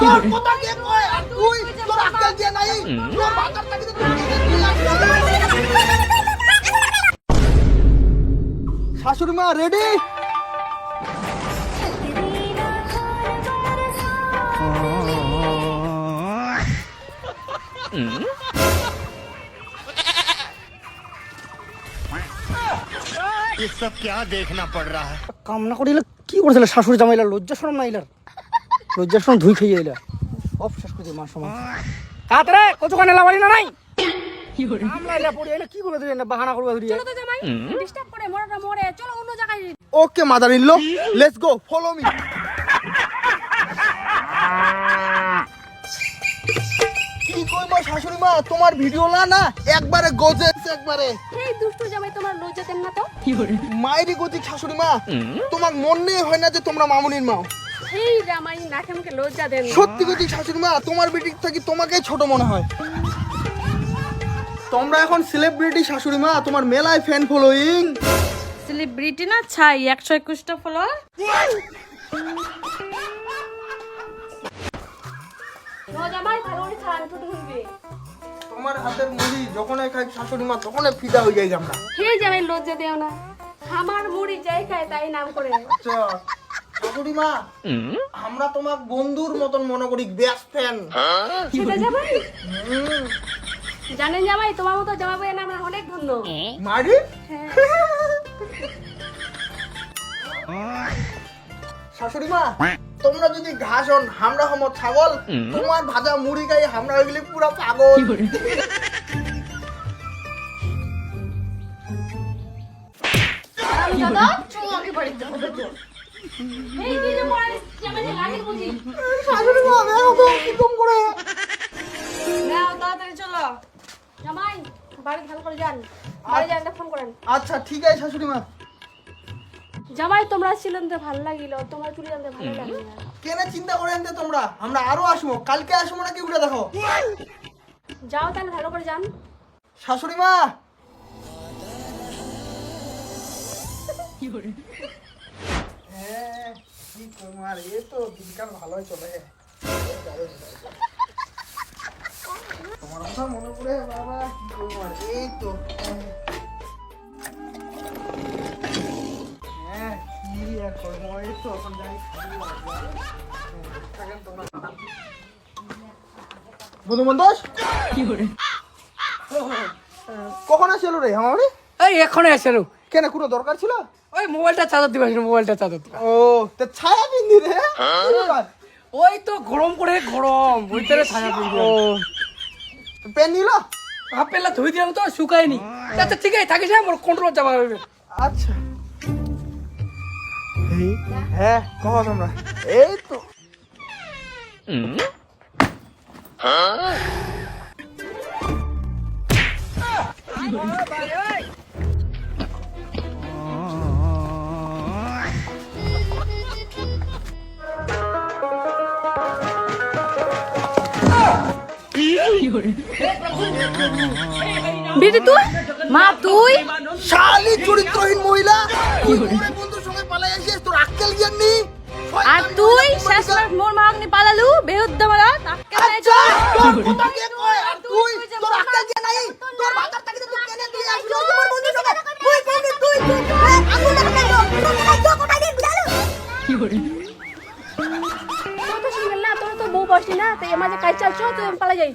তোর কথা কে কয় আর তুই তোর আক্কেল দিয়ে নাই তোর বাজার থেকে তুই শাশুড়ি মা রেডি ये सब क्या देखना पड़ रहा है। কাম না করিলে কি করছিল শাশুড়ি জামাইলা লজ্জা শরম না ইলার লজ্জা শরম ধুই খাইয়ে এলা সব শেষ করে মা সময় কাতরে কত কানে লাগালি না নাই কি করে আমরা এলা পড়ি এলা কি করবে তুই না বাহানা করবে তুই চলো তো জামাই ডিস্টার্ব করে মরটা মরে চলো অন্য জায়গায় okay mother in law let's go follow me কি কই মা শাশুড়ি মা তোমার ভিডিও না একবারে গজেছে একবারে এই দুষ্টু জামাই তোমার লজ্জা দেন না তো মায়েরই গতি শাশুড়ি মা তোমার মনে হয় না যে তোমরা মামুনির মা এই জামাই নাকে মুখে লজ্জা দেন সত্যি গতি শাশুড়ি মা তোমার বেটির থেকে তোমাকেই ছোট মনে হয় তোমরা এখন সেলিব্রিটি শাশুড়ি মা তোমার মেলায় ফ্যান ফলোইং সেলিব্রিটি না ছাই 121টা ফলোয়ার জামাই ভালো করে খান ছোট হইবে তোমার হাতের মুড়ি যখনই খাই শাশুড়ি মা তখনই ফিদা হয়ে যাই আমরা হে জামাই লজ্জা দেও না আমার মুড়ি যাই খায় তাই নাম করে আচ্ছা শাশুড়ি মা আমরা তোমাক বন্ধুর মতন মনে করি বেস্ট ফ্যান সেটা জামাই জানেন জামাই তোমার মতো জামাই বই না আমরা অনেক ধন্য মারি শাশুড়ি মা তোমরা যদি ঘাস হন আমরা হম ছাগল তোমার ভাজা মুড়ি খাই আমরা হয়ে গেলি পুরো পাগল দাদা চুমাকে বাড়িতে এই দিনে পড়াই জামাই লাগে বুঝি শাশুড়ি মা দেখো তো কি কম করে নাও তাড়াতাড়ি চলো জামাই বাড়ি ভালো করে যান বাড়ি যান ফোন করেন আচ্ছা ঠিক আছে শাশুড়ি মা জামাই তোমরা ছিলেন তো ভালো লাগিল তোমার চুরি জানতে ভালো লাগে না কেন চিন্তা করে আনতে তোমরা আমরা আরো আসবো কালকে আসবো নাকি উঠে দেখো যাও তাহলে ভালো করে যান শাশুড়ি মা হ্যাঁ কি তোমার এ তো দিনকাল ভালোই চলে তোমার কথা মনে পড়ে বাবা কি তোমার এই তো হ্যাঁ কি আর করবো এই তো এখন যাই থাকেন তোমরা বন্ধু বন্ধুস কি করে কখন আসলো রে আমার এই এখনো আসলো কেন কোনো দরকার ছিল ওই মোবাইলটা চার্জার দিবা মোবাইলটা চার্জার দিবা ও তো ছায়া বিন্দি রে ওই তো গরম করে গরম ওইটারে ছায়া দিবি ও পেন নিল আপেলটা ধুই দিলাম তো শুকায়নি আচ্ছা ঠিক আছে থাকিস না মোর কন্ট্রোল যাবা হবে আচ্ছা হ্যাঁ কহ তোমরা এই তো বিটি তুই মা তুই শালি চরিত্রহীন মহিলা তুই মোরে বন্ধুর সঙ্গে পালাই আসিস তোর আক্কেল জ্ঞান নেই আর তুই শেষবার মোর মা আপনি পালালু বেহুদ্দা মারা তাকে আচ্ছা তোর কথা কে কয় আর তুই তোর আক্কেল জ্ঞান নাই তোর বাজার থেকে তুই কেনে তুই আসলো তোমার বন্ধুর সঙ্গে তুই কেনে তুই আঙ্গুল দেখা তো কোথায় দিয়ে বুঝালো কি করে তোর তো শুনবেন না তোর তো বউ বসি না তাই মাঝে কাজ চালছো তুই পালা যাই